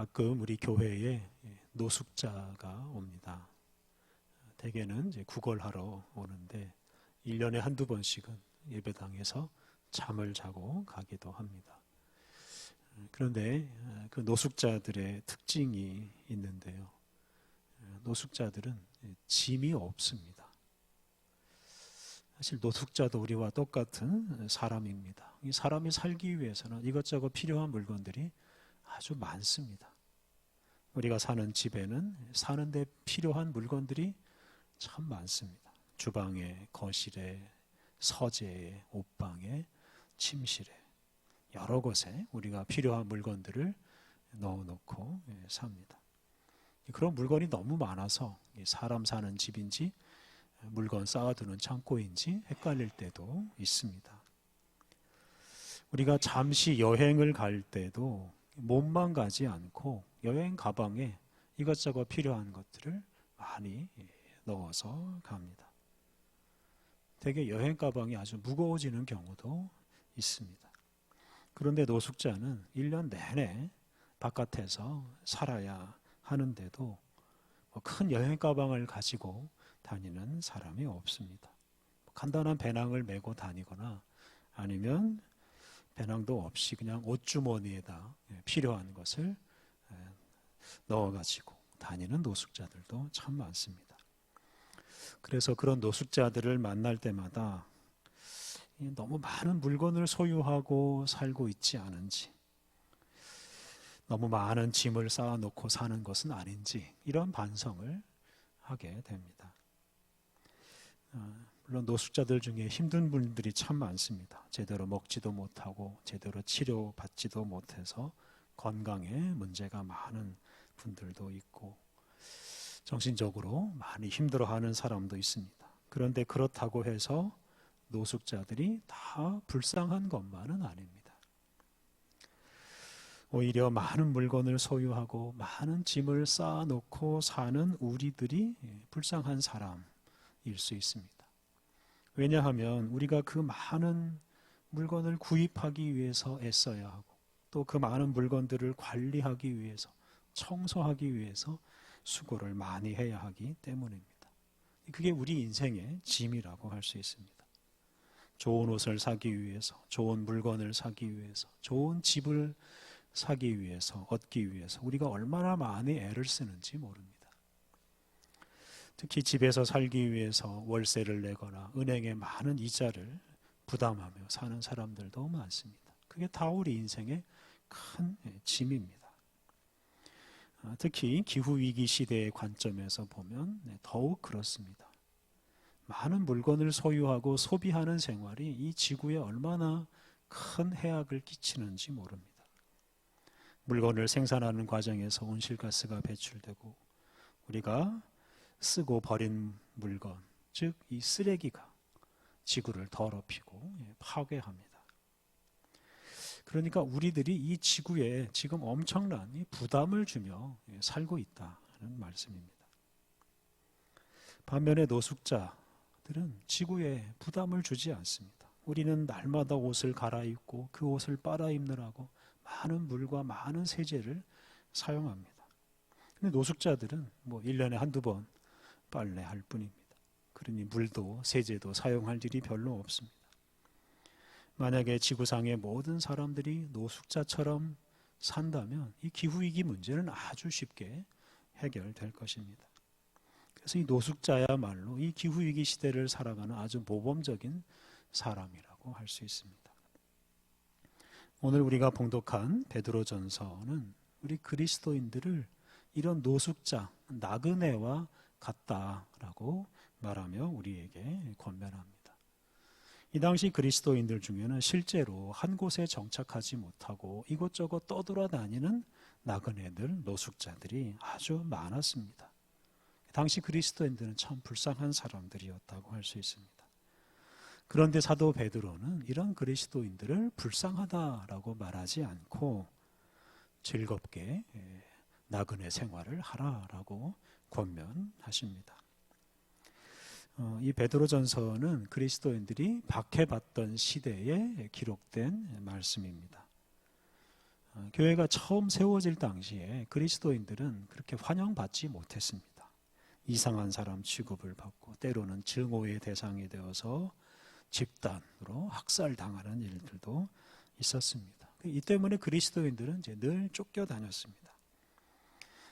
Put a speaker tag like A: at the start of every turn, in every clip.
A: 가끔 우리 교회에 노숙자가 옵니다. 대개는 이제 구걸하러 오는데 1년에 한두 번씩은 예배당에서 잠을 자고 가기도 합니다. 그런데 그 노숙자들의 특징이 있는데요. 노숙자들은 짐이 없습니다. 사실 노숙자도 우리와 똑같은 사람입니다. 이 사람이 살기 위해서는 이것저것 필요한 물건들이 아주 많습니다. 우리가 사는 집에는 사는데 필요한 물건들이 참 많습니다. 주방에, 거실에, 서재에, 옷방에, 침실에 여러 곳에 우리가 필요한 물건들을 넣어놓고 삽니다. 그런 물건이 너무 많아서 사람 사는 집인지 물건 쌓아두는 창고인지 헷갈릴 때도 있습니다. 우리가 잠시 여행을 갈 때도 몸만 가지 않고 여행 가방에 이것저것 필요한 것들을 많이 넣어서 갑니다. 되게 여행 가방이 아주 무거워지는 경우도 있습니다. 그런데 노숙자는 1년 내내 바깥에서 살아야 하는데도 큰 여행 가방을 가지고 다니는 사람이 없습니다. 간단한 배낭을 메고 다니거나 아니면 배낭도 없이 그냥 옷주머니에다 필요한 것을 넣어가지고 다니는 노숙자들도 참 많습니다. 그래서 그런 노숙자들을 만날 때마다 너무 많은 물건을 소유하고 살고 있지 않은지, 너무 많은 짐을 쌓아놓고 사는 것은 아닌지 이런 반성을 하게 됩니다. 물론 노숙자들 중에 힘든 분들이 참 많습니다. 제대로 먹지도 못하고 제대로 치료받지도 못해서 건강에 문제가 많은 분들도 있고 정신적으로 많이 힘들어하는 사람도 있습니다. 그런데 그렇다고 해서 노숙자들이 다 불쌍한 것만은 아닙니다. 오히려 많은 물건을 소유하고 많은 짐을 쌓아놓고 사는 우리들이 불쌍한 사람일 수 있습니다. 왜냐하면 우리가 그 많은 물건을 구입하기 위해서 애써야 하고 또 그 많은 물건들을 관리하기 위해서 청소하기 위해서 수고를 많이 해야 하기 때문입니다. 그게 우리 인생의 짐이라고 할 수 있습니다. 좋은 옷을 사기 위해서, 좋은 물건을 사기 위해서, 좋은 집을 사기 위해서, 얻기 위해서 우리가 얼마나 많이 애를 쓰는지 모릅니다. 특히 집에서 살기 위해서 월세를 내거나 은행에 많은 이자를 부담하며 사는 사람들도 많습니다. 그게 다 우리 인생의 큰 짐입니다. 특히 기후위기 시대의 관점에서 보면 더욱 그렇습니다. 많은 물건을 소유하고 소비하는 생활이 이 지구에 얼마나 큰 해악을 끼치는지 모릅니다. 물건을 생산하는 과정에서 온실가스가 배출되고 우리가 쓰고 버린 물건, 즉 이 쓰레기가 지구를 더럽히고 파괴합니다. 그러니까 우리들이 이 지구에 지금 엄청난 부담을 주며 살고 있다는 말씀입니다. 반면에 노숙자들은 지구에 부담을 주지 않습니다. 우리는 날마다 옷을 갈아입고 그 옷을 빨아입느라고 많은 물과 많은 세제를 사용합니다. 근데 노숙자들은 1년에 한두 번 빨래할 뿐입니다. 그러니 물도 세제도 사용할 일이 별로 없습니다. 만약에 지구상의 모든 사람들이 노숙자처럼 산다면 이 기후위기 문제는 아주 쉽게 해결될 것입니다. 그래서 이 노숙자야말로 이 기후위기 시대를 살아가는 아주 모범적인 사람이라고 할 수 있습니다. 오늘 우리가 봉독한 베드로전서는 우리 그리스도인들을 이런 노숙자, 나그네와 같다라고 말하며 우리에게 권면합니다. 이 당시 그리스도인들 중에는 실제로 한 곳에 정착하지 못하고 이곳저곳 떠돌아다니는 나그네들, 노숙자들이 아주 많았습니다. 당시 그리스도인들은 참 불쌍한 사람들이었다고 할 수 있습니다. 그런데 사도 베드로는 이런 그리스도인들을 불쌍하다라고 말하지 않고 즐겁게 나그네 생활을 하라라고 권면하십니다. 이 베드로전서는 그리스도인들이 박해받던 시대에 기록된 말씀입니다. 교회가 처음 세워질 당시에 그리스도인들은 그렇게 환영받지 못했습니다. 이상한 사람 취급을 받고 때로는 증오의 대상이 되어서 집단으로 학살당하는 일들도 있었습니다. 이 때문에 그리스도인들은 이제 늘 쫓겨다녔습니다.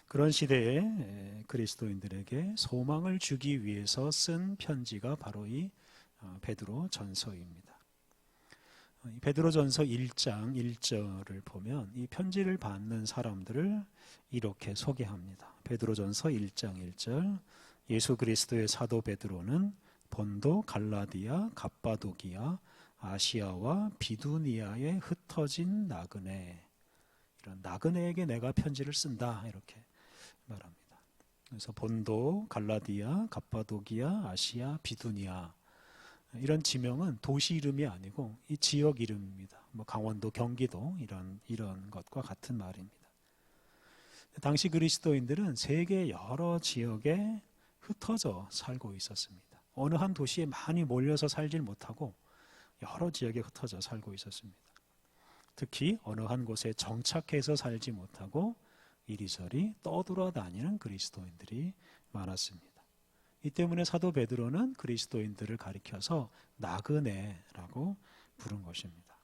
A: 그런 시대에 그리스도인들에게 소망을 주기 위해서 쓴 편지가 바로 이 베드로 전서입니다. 베드로 전서 1장 1절을 보면 이 편지를 받는 사람들을 이렇게 소개합니다. 베드로 전서 1장 1절 예수 그리스도의 사도 베드로는 본도, 갈라디아, 갑바도기아, 아시아와 비두니아에 흩어진 나그네, 이런 나그네에게 내가 편지를 쓴다 이렇게 말합니다. 그래서 본도, 갈라디아, 갑바도기아, 아시아, 비두니아 이런 지명은 도시 이름이 아니고 이 지역 이름입니다. 뭐 강원도, 경기도 이런 것과 같은 말입니다. 당시 그리스도인들은 세계 여러 지역에 흩어져 살고 있었습니다. 어느 한 도시에 많이 몰려서 살질 못하고 여러 지역에 흩어져 살고 있었습니다. 특히 어느 한 곳에 정착해서 살지 못하고 이리저리 떠돌아다니는 그리스도인들이 많았습니다. 이 때문에 사도 베드로는 그리스도인들을 가리켜서 나그네라고 부른 것입니다.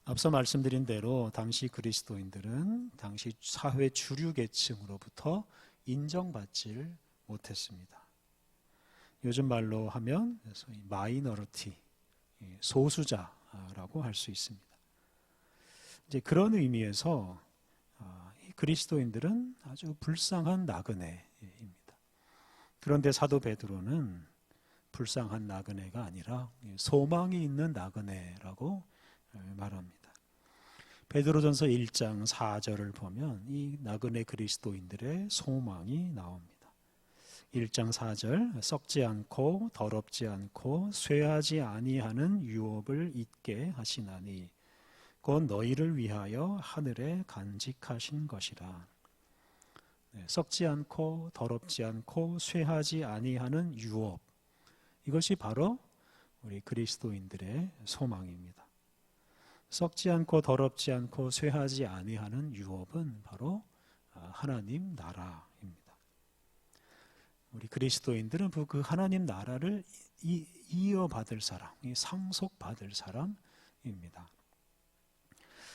A: 앞서 말씀드린 대로 당시 그리스도인들은 당시 사회 주류 계층으로부터 인정받지를 못했습니다. 요즘 말로 하면 마이너리티, 소수자라고 할 수 있습니다. 이제 그런 의미에서 그리스도인들은 아주 불쌍한 나그네입니다. 그런데 사도 베드로는 불쌍한 나그네가 아니라 소망이 있는 나그네라고 말합니다. 베드로전서 1장 4절을 보면 이 나그네 그리스도인들의 소망이 나옵니다. 1장 4절 썩지 않고 더럽지 않고 쇠하지 아니하는 유업을 잊게 하시나니 곧 너희를 위하여 하늘에 간직하신 것이라. 썩지 않고 더럽지 않고 쇠하지 아니하는 유업, 이것이 바로 우리 그리스도인들의 소망입니다. 썩지 않고 더럽지 않고 쇠하지 아니하는 유업은 바로 하나님 나라입니다. 우리 그리스도인들은 그 하나님 나라를 이어받을 사람, 상속받을 사람입니다.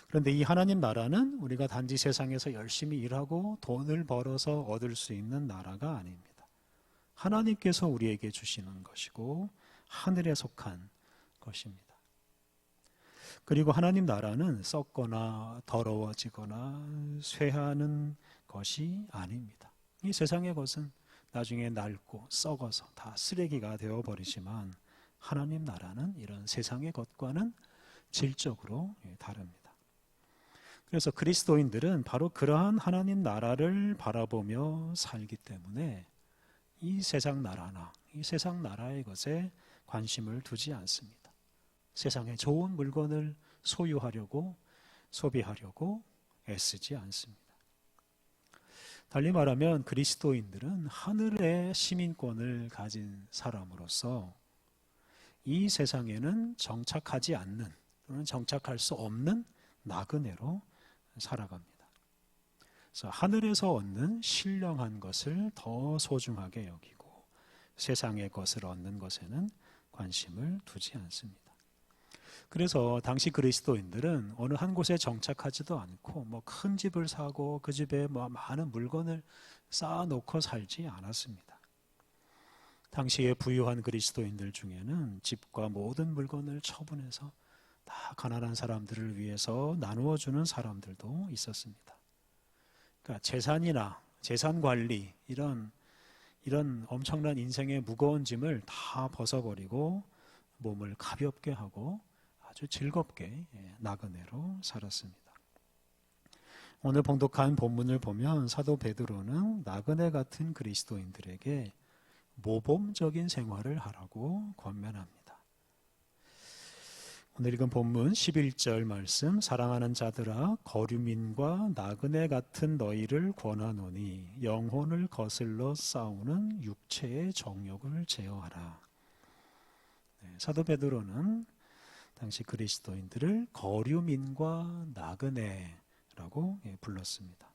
A: 그런데 이 하나님 나라는 우리가 단지 세상에서 열심히 일하고 돈을 벌어서 얻을 수 있는 나라가 아닙니다. 하나님께서 우리에게 주시는 것이고 하늘에 속한 것입니다. 그리고 하나님 나라는 썩거나 더러워지거나 쇠하는 것이 아닙니다. 이 세상의 것은 나중에 낡고 썩어서 다 쓰레기가 되어버리지만 하나님 나라는 이런 세상의 것과는 질적으로 다릅니다. 그래서 그리스도인들은 바로 그러한 하나님 나라를 바라보며 살기 때문에 이 세상 나라나 이 세상 나라의 것에 관심을 두지 않습니다. 세상에 좋은 물건을 소유하려고 소비하려고 애쓰지 않습니다. 달리 말하면 그리스도인들은 하늘의 시민권을 가진 사람으로서 이 세상에는 정착하지 않는 또는 정착할 수 없는 나그네로 살아갑니다. 그래서 하늘에서 얻는 신령한 것을 더 소중하게 여기고 세상의 것을 얻는 것에는 관심을 두지 않습니다. 그래서 당시 그리스도인들은 어느 한 곳에 정착하지도 않고 뭐 큰 집을 사고 그 집에 뭐 많은 물건을 쌓아놓고 살지 않았습니다. 당시에 부유한 그리스도인들 중에는 집과 모든 물건을 처분해서 다 가난한 사람들을 위해서 나누어 주는 사람들도 있었습니다. 그러니까 재산이나 재산 관리 이런 엄청난 인생의 무거운 짐을 다 벗어버리고 몸을 가볍게 하고 아주 즐겁게 나그네로 살았습니다. 오늘 봉독한 본문을 보면 사도 베드로는 나그네 같은 그리스도인들에게 모범적인 생활을 하라고 권면합니다. 오늘 읽은 본문 11절 말씀, 사랑하는 자들아 거류민과 나그네 같은 너희를 권하노니 영혼을 거슬러 싸우는 육체의 정욕을 제어하라. 사도 베드로는 당시 그리스도인들을 거류민과 나그네라고 불렀습니다.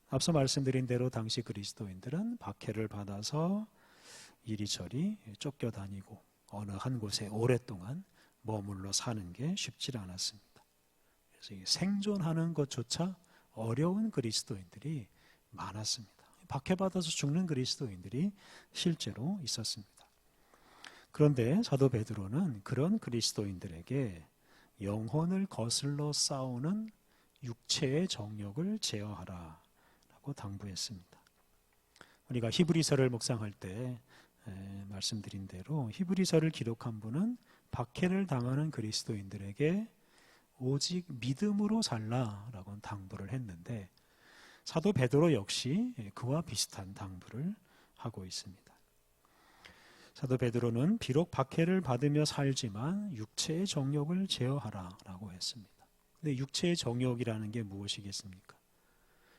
A: 앞서 말씀드린 대로 당시 그리스도인들은 박해를 받아서 이리저리 쫓겨다니고 어느 한 곳에 오랫동안 머물러 사는 게 쉽지 않았습니다. 그래서 생존하는 것조차 어려운 그리스도인들이 많았습니다. 박해받아서 죽는 그리스도인들이 실제로 있었습니다. 그런데 사도 베드로는 그런 그리스도인들에게 영혼을 거슬러 싸우는 육체의 정욕을 제어하라 라고 당부했습니다. 우리가 히브리서를 묵상할 때 말씀드린 대로 히브리서를 기록한 분은 박해를 당하는 그리스도인들에게 오직 믿음으로 살라라고 당부를 했는데 사도 베드로 역시 그와 비슷한 당부를 하고 있습니다. 사도 베드로는 비록 박해를 받으며 살지만 육체의 정욕을 제어하라라고 했습니다. 근데 육체의 정욕이라는 게 무엇이겠습니까?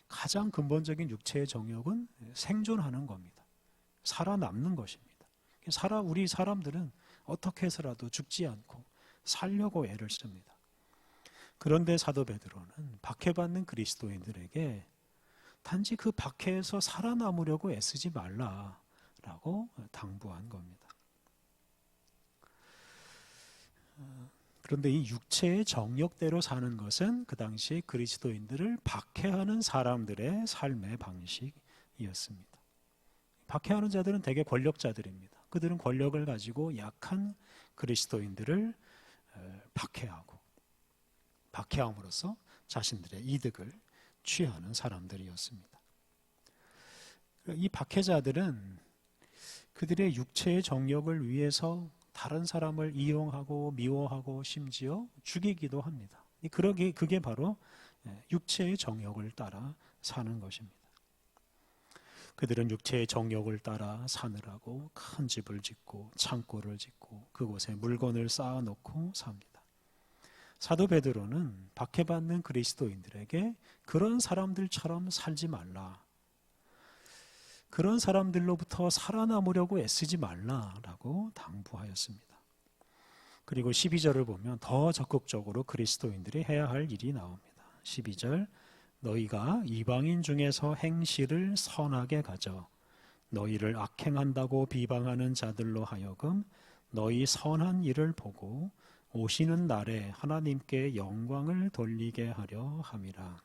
A: 가장 근본적인 육체의 정욕은 생존하는 겁니다. 살아남는 것입니다. 우리 사람들은 어떻게 해서라도 죽지 않고 살려고 애를 씁니다. 그런데 사도 베드로는 박해받는 그리스도인들에게 단지 그 박해에서 살아남으려고 애쓰지 말라라고 당부한 겁니다. 그런데 이 육체의 정욕대로 사는 것은 그 당시 그리스도인들을 박해하는 사람들의 삶의 방식이었습니다. 박해하는 자들은 대개 권력자들입니다. 그들은 권력을 가지고 약한 그리스도인들을 박해함으로써 자신들의 이득을 취하는 사람들이었습니다. 이 박해자들은 그들의 육체의 정욕을 위해서 다른 사람을 이용하고 미워하고 심지어 죽이기도 합니다. 그게 바로 육체의 정욕을 따라 사는 것입니다. 그들은 육체의 정욕을 따라 사느라고 큰 집을 짓고 창고를 짓고 그곳에 물건을 쌓아놓고 삽니다. 사도 베드로는 박해받는 그리스도인들에게 그런 사람들처럼 살지 말라. 그런 사람들로부터 살아남으려고 애쓰지 말라라고 당부하였습니다. 그리고 12절을 보면 더 적극적으로 그리스도인들이 해야 할 일이 나옵니다. 12절 너희가 이방인 중에서 행실을 선하게 가져 너희를 악행한다고 비방하는 자들로 하여금 너희 선한 일을 보고 오시는 날에 하나님께 영광을 돌리게 하려 함이라.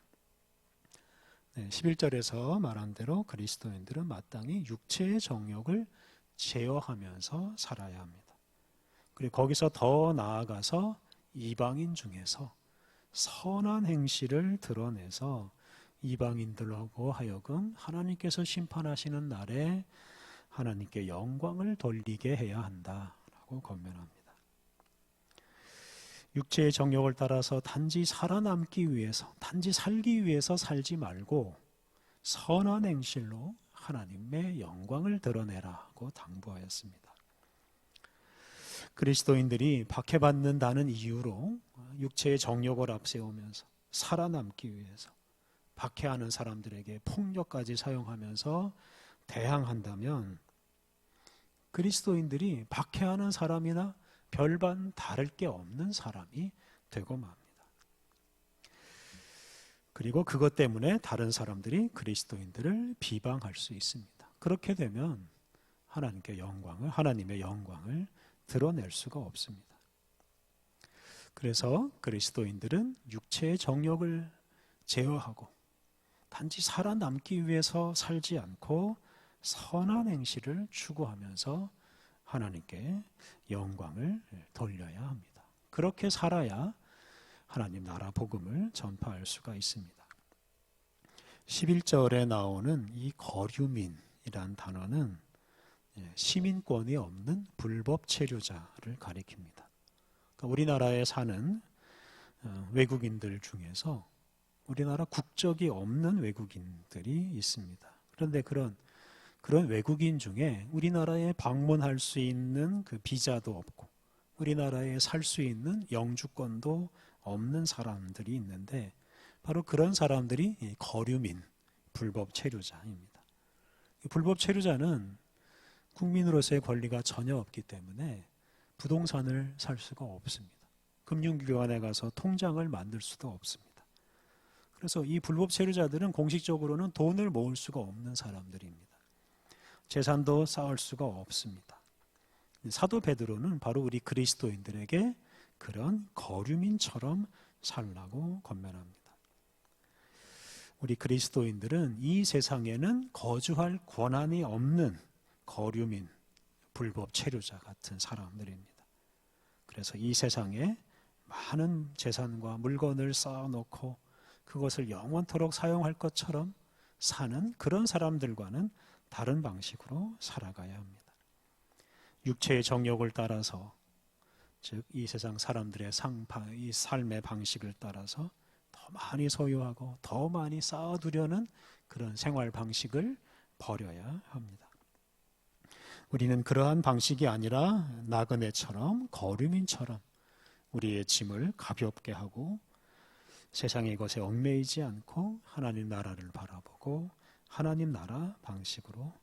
A: 11절에서 말한 대로 그리스도인들은 마땅히 육체의 정욕을 제어하면서 살아야 합니다. 그리고 거기서 더 나아가서 이방인 중에서 선한 행실을 드러내서 이방인들하고 하여금 하나님께서 심판하시는 날에 하나님께 영광을 돌리게 해야 한다라고 권면합니다. 육체의 정욕을 따라서 단지 살아남기 위해서, 단지 살기 위해서 살지 말고 선한 행실로 하나님의 영광을 드러내라고 당부하였습니다. 그리스도인들이 박해받는다는 이유로 육체의 정욕을 앞세우면서 살아남기 위해서 박해하는 사람들에게 폭력까지 사용하면서 대항한다면 그리스도인들이 박해하는 사람이나 별반 다를 게 없는 사람이 되고 맙니다. 그리고 그것 때문에 다른 사람들이 그리스도인들을 비방할 수 있습니다. 그렇게 되면 하나님의 영광을 드러낼 수가 없습니다. 그래서 그리스도인들은 육체의 정욕을 제어하고 단지 살아남기 위해서 살지 않고 선한 행실을 추구하면서 하나님께 영광을 돌려야 합니다. 그렇게 살아야 하나님 나라 복음을 전파할 수가 있습니다. 11절에 나오는 이 거류민이란 단어는 시민권이 없는 불법 체류자를 가리킵니다. 그러니까 우리나라에 사는 외국인들 중에서 우리나라 국적이 없는 외국인들이 있습니다. 그런데 그런 외국인 중에 우리나라에 방문할 수 있는 그 비자도 없고 우리나라에 살 수 있는 영주권도 없는 사람들이 있는데 바로 그런 사람들이 거류민, 불법 체류자입니다. 불법 체류자는 국민으로서의 권리가 전혀 없기 때문에 부동산을 살 수가 없습니다. 금융기관에 가서 통장을 만들 수도 없습니다. 그래서 이 불법 체류자들은 공식적으로는 돈을 모을 수가 없는 사람들입니다. 재산도 쌓을 수가 없습니다. 사도 베드로는 바로 우리 그리스도인들에게 그런 거류민처럼 살라고 권면합니다. 우리 그리스도인들은 이 세상에는 거주할 권한이 없는 거류민, 불법 체류자 같은 사람들입니다. 그래서 이 세상에 많은 재산과 물건을 쌓아놓고 그것을 영원토록 사용할 것처럼 사는 그런 사람들과는 다른 방식으로 살아가야 합니다. 육체의 정욕을 따라서, 즉 이 세상 사람들의 이 삶의 방식을 따라서 더 많이 소유하고 더 많이 쌓아두려는 그런 생활 방식을 버려야 합니다. 우리는 그러한 방식이 아니라 나그네처럼 거류민처럼 우리의 짐을 가볍게 하고 세상의 것에 얽매이지 않고 하나님 나라를 바라보고 하나님 나라 방식으로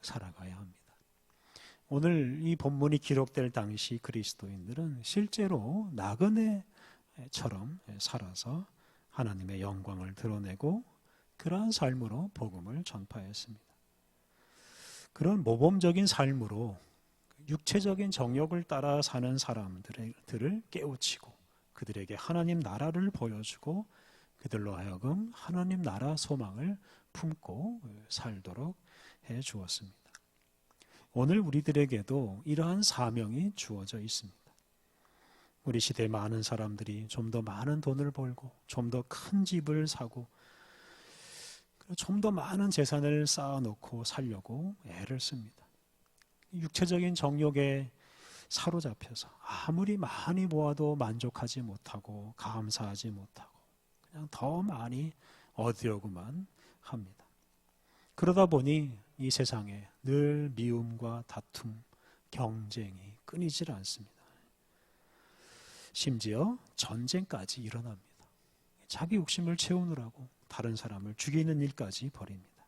A: 살아가야 합니다. 오늘 이 본문이 기록될 당시 그리스도인들은 실제로 나그네처럼 살아서 하나님의 영광을 드러내고 그러한 삶으로 복음을 전파했습니다. 그런 모범적인 삶으로 육체적인 정욕을 따라 사는 사람들을 깨우치고 그들에게 하나님 나라를 보여주고 그들로 하여금 하나님 나라 소망을 품고 살도록 해 주었습니다. 오늘 우리들에게도 이러한 사명이 주어져 있습니다. 우리 시대 많은 사람들이 좀 더 많은 돈을 벌고 좀 더 큰 집을 사고 좀 더 많은 재산을 쌓아놓고 살려고 애를 씁니다. 육체적인 정욕에 사로잡혀서 아무리 많이 모아도 만족하지 못하고 감사하지 못하고 그냥 더 많이 얻으려고만 합니다. 그러다 보니 이 세상에 늘 미움과 다툼, 경쟁이 끊이질 않습니다. 심지어 전쟁까지 일어납니다. 자기 욕심을 채우느라고 다른 사람을 죽이는 일까지 벌입니다.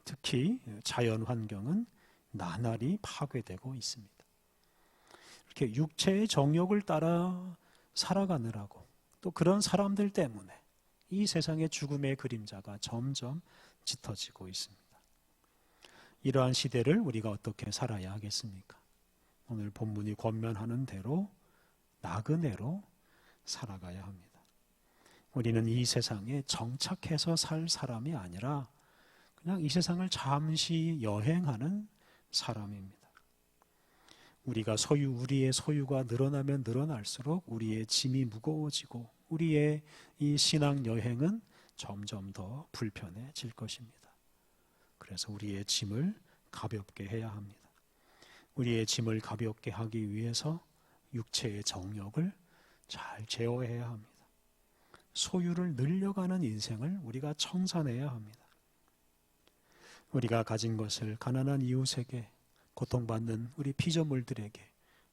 A: 특히 자연 환경은 나날이 파괴되고 있습니다. 이렇게 육체의 정욕을 따라 살아가느라고 또 그런 사람들 때문에 이 세상의 죽음의 그림자가 점점 짙어지고 있습니다. 이러한 시대를 우리가 어떻게 살아야 하겠습니까? 오늘 본문이 권면하는 대로 나그네로 살아가야 합니다. 우리는 이 세상에 정착해서 살 사람이 아니라 그냥 이 세상을 잠시 여행하는 사람입니다. 우리의 소유가 늘어나면 늘어날수록 우리의 짐이 무거워지고 우리의 이 신앙 여행은 점점 더 불편해질 것입니다. 그래서 우리의 짐을 가볍게 해야 합니다. 우리의 짐을 가볍게 하기 위해서 육체의 정욕을 잘 제어해야 합니다. 소유를 늘려가는 인생을 우리가 청산해야 합니다. 우리가 가진 것을 가난한 이웃에게, 고통받는 우리 피조물들에게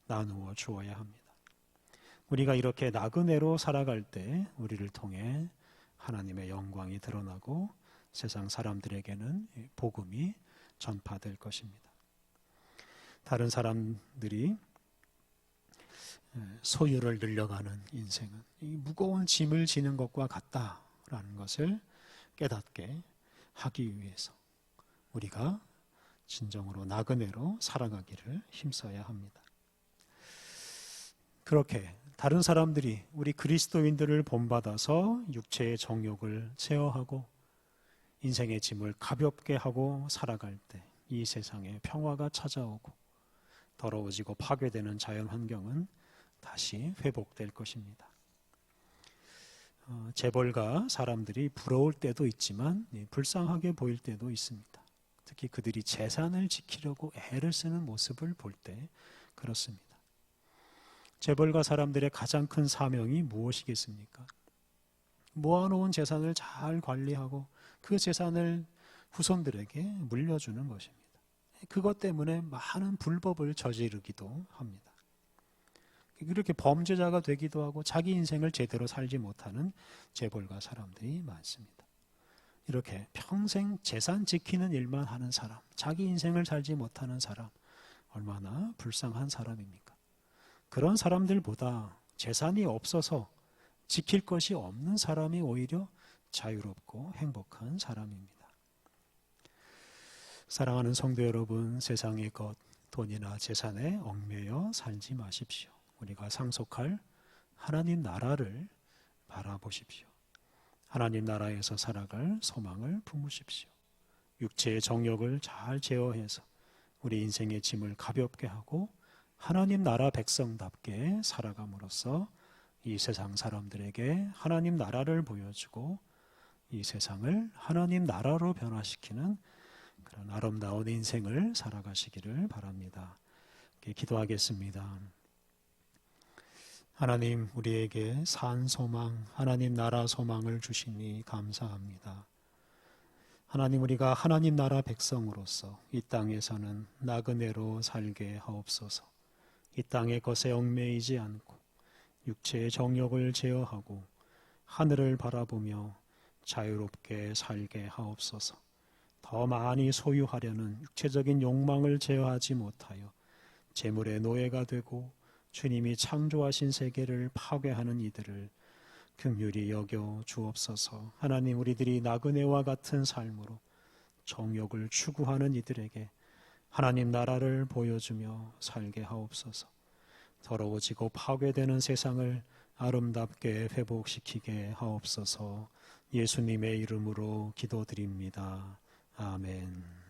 A: 나누어 주어야 합니다. 우리가 이렇게 나그네로 살아갈 때 우리를 통해 하나님의 영광이 드러나고 세상 사람들에게는 복음이 전파될 것입니다. 다른 사람들이 소유를 늘려가는 인생은 이 무거운 짐을 지는 것과 같다라는 것을 깨닫게 하기 위해서 우리가 진정으로 나그네로 살아가기를 힘써야 합니다. 그렇게 다른 사람들이 우리 그리스도인들을 본받아서 육체의 정욕을 제어하고 인생의 짐을 가볍게 하고 살아갈 때 이 세상에 평화가 찾아오고 더러워지고 파괴되는 자연 환경은 다시 회복될 것입니다. 재벌가 사람들이 부러울 때도 있지만 불쌍하게 보일 때도 있습니다. 특히 그들이 재산을 지키려고 애를 쓰는 모습을 볼 때 그렇습니다. 재벌가 사람들의 가장 큰 사명이 무엇이겠습니까? 모아놓은 재산을 잘 관리하고 그 재산을 후손들에게 물려주는 것입니다. 그것 때문에 많은 불법을 저지르기도 합니다. 이렇게 범죄자가 되기도 하고 자기 인생을 제대로 살지 못하는 재벌가 사람들이 많습니다. 이렇게 평생 재산 지키는 일만 하는 사람, 자기 인생을 살지 못하는 사람, 얼마나 불쌍한 사람입니까? 그런 사람들보다 재산이 없어서 지킬 것이 없는 사람이 오히려 자유롭고 행복한 사람입니다. 사랑하는 성도 여러분, 세상의 것, 돈이나 재산에 얽매여 살지 마십시오. 우리가 상속할 하나님 나라를 바라보십시오. 하나님 나라에서 살아갈 소망을 품으십시오. 육체의 정욕을 잘 제어해서 우리 인생의 짐을 가볍게 하고 하나님 나라 백성답게 살아감으로써 이 세상 사람들에게 하나님 나라를 보여주고 이 세상을 하나님 나라로 변화시키는 그런 아름다운 인생을 살아가시기를 바랍니다. 기도하겠습니다. 하나님, 우리에게 산 소망, 하나님 나라 소망을 주시니 감사합니다. 하나님, 우리가 하나님 나라 백성으로서 이 땅에서는 나그네로 살게 하옵소서. 이 땅의 것에 얽매이지 않고 육체의 정욕을 제어하고 하늘을 바라보며 자유롭게 살게 하옵소서. 더 많이 소유하려는 육체적인 욕망을 제어하지 못하여 재물의 노예가 되고 주님이 창조하신 세계를 파괴하는 이들을 긍휼히 여겨 주옵소서. 하나님, 우리들이 나그네와 같은 삶으로 정욕을 추구하는 이들에게 하나님 나라를 보여주며 살게 하옵소서. 더러워지고 파괴되는 세상을 아름답게 회복시키게 하옵소서. 예수님의 이름으로 기도드립니다. 아멘.